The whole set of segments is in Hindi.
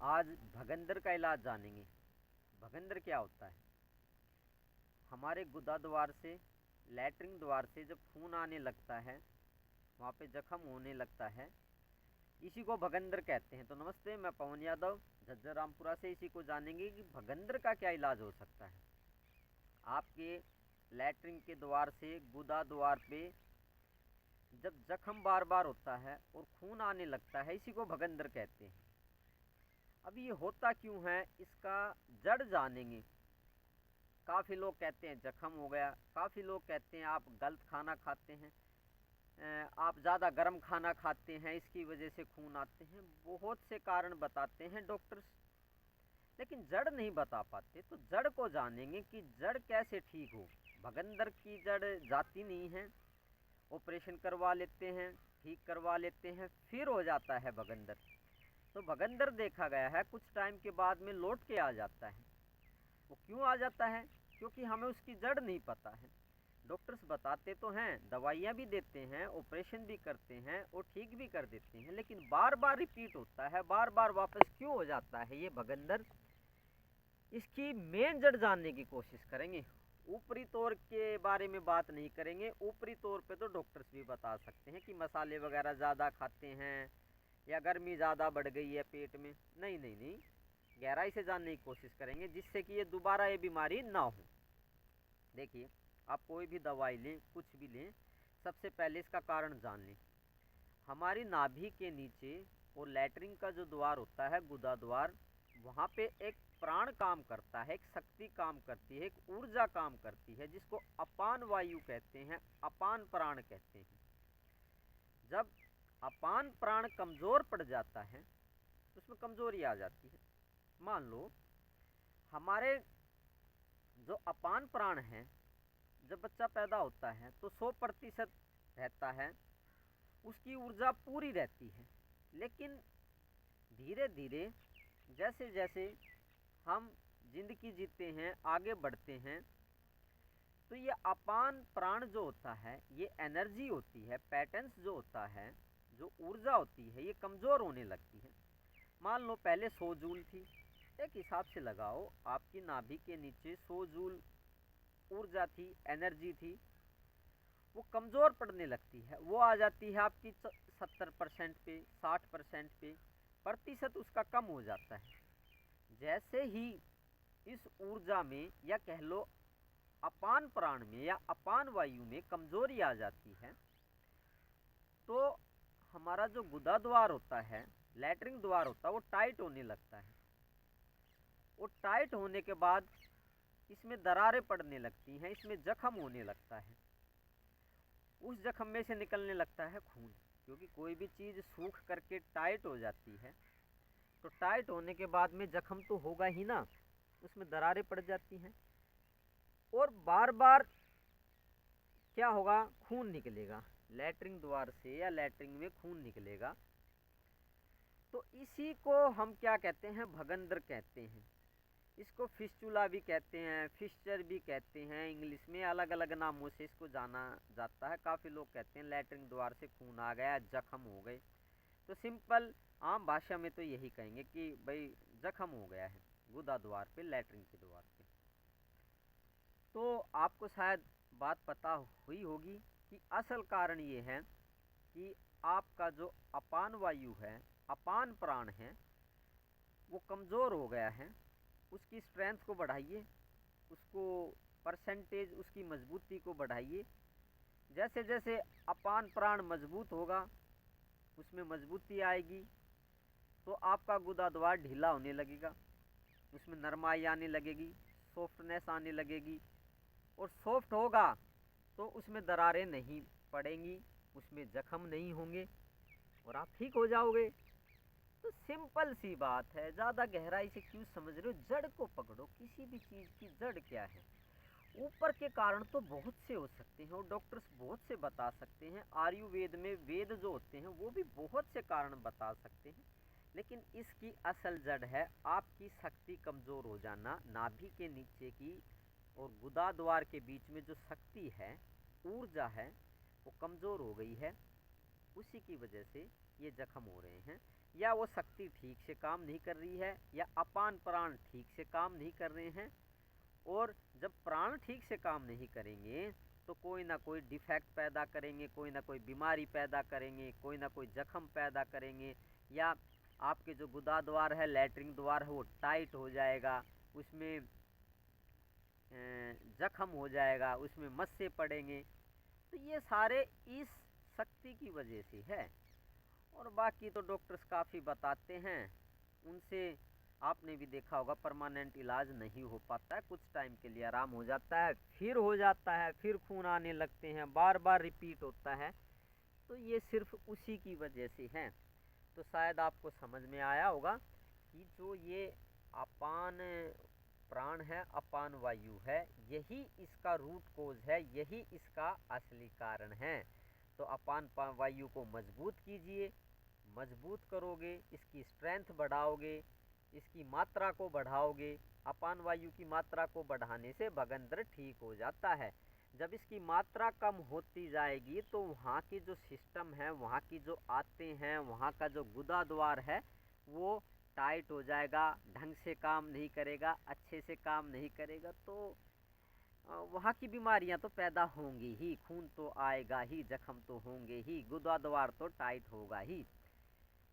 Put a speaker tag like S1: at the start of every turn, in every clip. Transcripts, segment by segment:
S1: आज भगंदर का इलाज जानेंगे। भगंदर क्या होता है? हमारे गुदा द्वार से, लैट्रिन द्वार से जब खून आने लगता है, वहाँ पे जख्म होने लगता है, इसी को भगंदर कहते हैं। तो नमस्ते, मैं पवन यादव झज्जर रामपुरा से इसी को जानेंगे कि भगंदर का क्या इलाज हो सकता है। आपके लैट्रिन के द्वार से गुदा द्वार पे जब जख्म बार बार होता है और खून आने लगता है, इसी को भगंदर कहते हैं। अब ये होता क्यों है, इसका जड़ जानेंगे। काफ़ी लोग कहते हैं जख्म हो गया, काफ़ी लोग कहते हैं आप गलत खाना खाते हैं, आप ज़्यादा गर्म खाना खाते हैं, इसकी वजह से खून आते हैं। बहुत से कारण बताते हैं डॉक्टर्स, लेकिन जड़ नहीं बता पाते। तो जड़ को जानेंगे कि जड़ कैसे ठीक हो। भगंदर की जड़ जाती नहीं है, ऑपरेशन करवा लेते हैं, ठीक करवा लेते हैं, फिर हो जाता है भगंदर। तो भगंदर देखा गया है कुछ टाइम के बाद में लौट के आ जाता है। वो क्यों आ जाता है? क्योंकि हमें उसकी जड़ नहीं पता है। डॉक्टर्स बताते तो हैं, दवाइयाँ भी देते हैं, ऑपरेशन भी करते हैं और ठीक भी कर देते हैं, लेकिन बार बार रिपीट होता है, बार बार वापस क्यों हो जाता है ये भगंदर। इसकी मेन जड़ जानने की कोशिश करेंगे। ऊपरी तौर के बारे में बात नहीं करेंगे। ऊपरी तौर पे तो डॉक्टर्स भी बता सकते हैं कि मसाले वगैरह ज़्यादा खाते हैं या गर्मी ज़्यादा बढ़ गई है पेट में। नहीं नहीं नहीं, गहराई से जानने की कोशिश करेंगे जिससे कि ये दोबारा ये बीमारी ना हो। देखिए, आप कोई भी दवाई लें, कुछ भी लें, सबसे पहले इसका कारण जान लें। हमारी नाभि के नीचे और लैट्रिन का जो द्वार होता है, गुदा द्वार, वहाँ पे एक प्राण काम करता है, एक शक्ति काम करती है, एक ऊर्जा काम करती है, जिसको अपान वायु कहते हैं, अपान प्राण कहते हैं। जब अपान प्राण कमज़ोर पड़ जाता है, उसमें कमज़ोरी आ जाती है। मान लो हमारे जो अपान प्राण है, जब बच्चा पैदा होता है तो 100% रहता है, उसकी ऊर्जा पूरी रहती है। लेकिन धीरे धीरे जैसे जैसे हम जिंदगी जीते हैं, आगे बढ़ते हैं, तो ये अपान प्राण जो होता है, ये एनर्जी होती है, पैटर्न्स जो होता है, जो ऊर्जा होती है, ये कमज़ोर होने लगती है। मान लो पहले 100 जूल थी, एक हिसाब से लगाओ, आपकी नाभि के नीचे 100 जूल ऊर्जा थी, एनर्जी थी, वो कमज़ोर पड़ने लगती है। वो आ जाती है आपकी 70% पे, 60% पे, प्रतिशत उसका कम हो जाता है। जैसे ही इस ऊर्जा में, या कह लो अपान प्राण में या अपान वायु में कमज़ोरी आ जाती है, तो हमारा जो गुदा द्वार होता है, लैट्रिन द्वार होता है, वो टाइट होने लगता है। वो टाइट होने के बाद इसमें दरारें पड़ने लगती हैं, इसमें जख्म होने लगता है। उस जख्म में से निकलने लगता है खून, क्योंकि कोई भी चीज़ सूख करके टाइट हो जाती है, तो टाइट होने के बाद में जख्म तो होगा ही ना, उसमें दरारें पड़ जाती हैं और बार बार क्या होगा, खून निकलेगा लैट्रिन द्वार से, या लैट्रिन में खून निकलेगा। तो इसी को हम क्या कहते हैं, भगंदर कहते हैं। इसको फिस्चुला भी कहते हैं, फिस्चर भी कहते हैं, इंग्लिश में अलग अलग नामों से इसको जाना जाता है। काफ़ी लोग कहते हैं लैट्रिन द्वार से खून आ गया, जख्म हो गए। तो सिंपल आम भाषा में तो यही कहेंगे कि भाई जख्म हो गया है गुदा द्वार पे, लैट्रिन के द्वार पे। तो आपको शायद बात पता हुई होगी कि असल कारण ये है कि आपका जो अपान वायु है, अपान प्राण है, वो कमज़ोर हो गया है। उसकी स्ट्रेंथ को बढ़ाइए, उसको परसेंटेज, उसकी मजबूती को बढ़ाइए। जैसे जैसे अपान प्राण मजबूत होगा, उसमें मजबूती आएगी, तो आपका गुदा द्वार ढीला होने लगेगा, उसमें नरमाई आने लगेगी, सॉफ्टनेस आने लगेगी, और सॉफ्ट होगा तो उसमें दरारें नहीं पड़ेंगी, उसमें जख्म नहीं होंगे और आप ठीक हो जाओगे। तो सिंपल सी बात है, ज़्यादा गहराई से क्यों समझ रहे हो। जड़ को पकड़ो, किसी भी चीज़ की जड़ क्या है। ऊपर के कारण तो बहुत से हो सकते हैं और डॉक्टर्स बहुत से बता सकते हैं, आयुर्वेद में वेद जो होते हैं वो भी बहुत से कारण बता सकते हैं, लेकिन इसकी असल जड़ है आपकी शक्ति कमज़ोर हो जाना। नाभि के नीचे की और गुदा द्वार के बीच में जो शक्ति है, ऊर्जा है, वो कमज़ोर हो गई है, उसी की वजह से ये जख्म हो रहे हैं। या वो शक्ति ठीक से काम नहीं कर रही है, या अपान प्राण ठीक से काम नहीं कर रहे हैं। और जब प्राण ठीक से काम नहीं करेंगे तो कोई ना कोई डिफेक्ट पैदा करेंगे, कोई ना कोई बीमारी पैदा करेंगे, कोई ना कोई जख्म पैदा करेंगे, या आपके जो गुदा द्वार है, लैट्रिन द्वार है, वो टाइट हो जाएगा, उसमें जख्म हो जाएगा, उसमें मस्से पड़ेंगे। तो ये सारे इस शक्ति की वजह से है। और बाकी तो डॉक्टर्स काफ़ी बताते हैं, उनसे आपने भी देखा होगा परमानेंट इलाज नहीं हो पाता है, कुछ टाइम के लिए आराम हो जाता है, फिर हो जाता है, फिर खून आने लगते हैं, बार बार रिपीट होता है। तो ये सिर्फ उसी की वजह से है। तो शायद आपको समझ में आया होगा कि जो ये अपान प्राण है, अपान वायु है, यही इसका रूट कोज है, यही इसका असली कारण है। तो अपान वायु को मजबूत कीजिए, मजबूत करोगे, इसकी स्ट्रेंथ बढ़ाओगे, इसकी मात्रा को बढ़ाओगे। अपान वायु की मात्रा को बढ़ाने से भगंदर ठीक हो जाता है। जब इसकी मात्रा कम होती जाएगी तो वहाँ की जो सिस्टम है, वहाँ की जो आते हैं, वहाँ का जो गुदा द्वार है, वो टाइट हो जाएगा, ढंग से काम नहीं करेगा, अच्छे से काम नहीं करेगा। तो वहाँ की बीमारियाँ तो पैदा होंगी ही, खून तो आएगा ही, जख्म तो होंगे ही, गुदा द्वार तो टाइट होगा ही।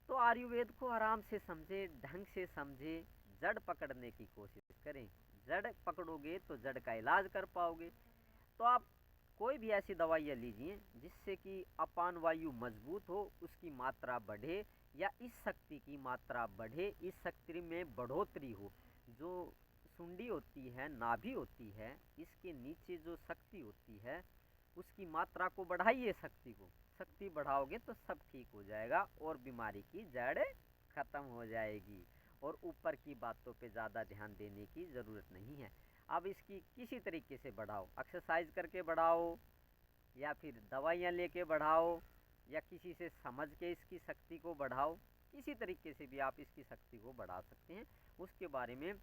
S1: तो आयुर्वेद को आराम से समझे, ढंग से समझे, जड़ पकड़ने की कोशिश करें। जड़ पकड़ोगे तो जड़ का इलाज कर पाओगे। तो आप कोई भी ऐसी दवाइयाँ लीजिए जिससे कि अपान वायु मजबूत हो, उसकी मात्रा बढ़े, या इस शक्ति की मात्रा बढ़े, इस शक्ति में बढ़ोतरी हो। जो सुंडी होती है, नाभि होती है, इसके नीचे जो शक्ति होती है, उसकी मात्रा को बढ़ाइए, शक्ति को। शक्ति बढ़ाओगे तो सब ठीक हो जाएगा और बीमारी की जड़ खत्म हो जाएगी। और ऊपर की बातों पे ज़्यादा ध्यान देने की ज़रूरत नहीं है। अब इसकी किसी तरीके से बढ़ाओ, एक्सरसाइज करके बढ़ाओ, या फिर दवाइयाँ लेके बढ़ाओ, या किसी से समझ के इसकी शक्ति को बढ़ाओ। किसी तरीके से भी आप इसकी शक्ति को बढ़ा सकते हैं। उसके बारे में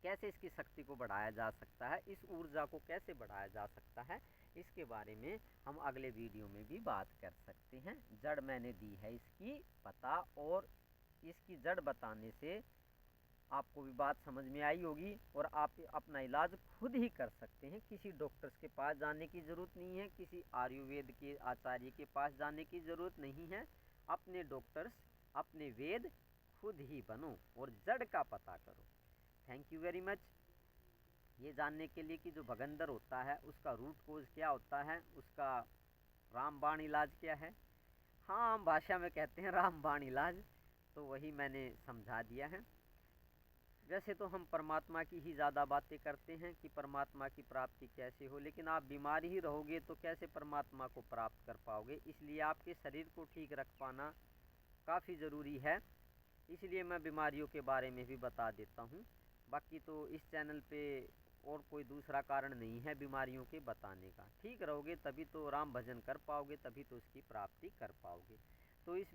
S1: कैसे इसकी शक्ति को बढ़ाया जा सकता है, इस ऊर्जा को कैसे बढ़ाया जा सकता है, इसके बारे में हम अगले वीडियो में भी बात कर सकते हैं। जड़ मैंने दी है इसकी पता, और इसकी जड़ बताने से आपको भी बात समझ में आई होगी और आप अपना इलाज खुद ही कर सकते हैं। किसी डॉक्टर्स के पास जाने की ज़रूरत नहीं है, किसी आयुर्वेद के आचार्य के पास जाने की ज़रूरत नहीं है। अपने डॉक्टर्स, अपने वेद खुद ही बनो और जड़ का पता करो। Thank you very much. ये जानने के लिए कि जो भगंदर होता है उसका रूट कोज क्या होता है, उसका रामबाण इलाज क्या है, हाँ हम भाषा में कहते हैं रामबाण इलाज, तो वही मैंने समझा दिया है। वैसे तो हम परमात्मा की ही ज़्यादा बातें करते हैं कि परमात्मा की प्राप्ति कैसे हो, लेकिन आप बीमार ही रहोगे तो कैसे परमात्मा को प्राप्त कर पाओगे। इसलिए आपके शरीर को ठीक रख पाना काफ़ी ज़रूरी है। इसलिए मैं बीमारियों के बारे में भी बता देता हूँ। बाकी तो इस चैनल पे और कोई दूसरा कारण नहीं है बीमारियों के बताने का। ठीक रहोगे तभी तो राम भजन कर पाओगे, तभी तो उसकी प्राप्ति कर पाओगे। तो इस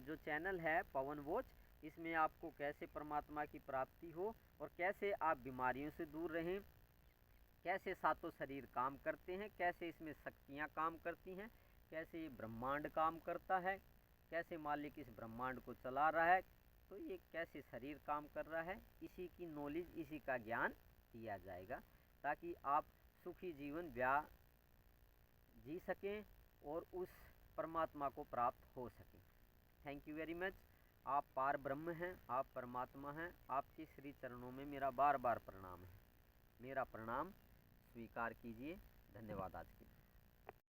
S1: जो चैनल है पवन वॉच, इसमें आपको कैसे परमात्मा की प्राप्ति हो और कैसे आप बीमारियों से दूर रहें, कैसे सातों शरीर काम करते हैं, कैसे इसमें शक्तियाँ काम करती हैं, कैसे ये ब्रह्मांड काम करता है, कैसे मालिक इस ब्रह्मांड को चला रहा है, तो ये कैसे शरीर काम कर रहा है, इसी की नॉलेज, इसी का ज्ञान दिया जाएगा, ताकि आप सुखी जीवन जी सकें और उस परमात्मा को प्राप्त हो सकें। Thank you very much. आप पार ब्रह्म हैं, आप परमात्मा हैं। आपके श्री चरणों में मेरा बार बार प्रणाम है। मेरा प्रणाम स्वीकार कीजिए। धन्यवाद आज के लिए।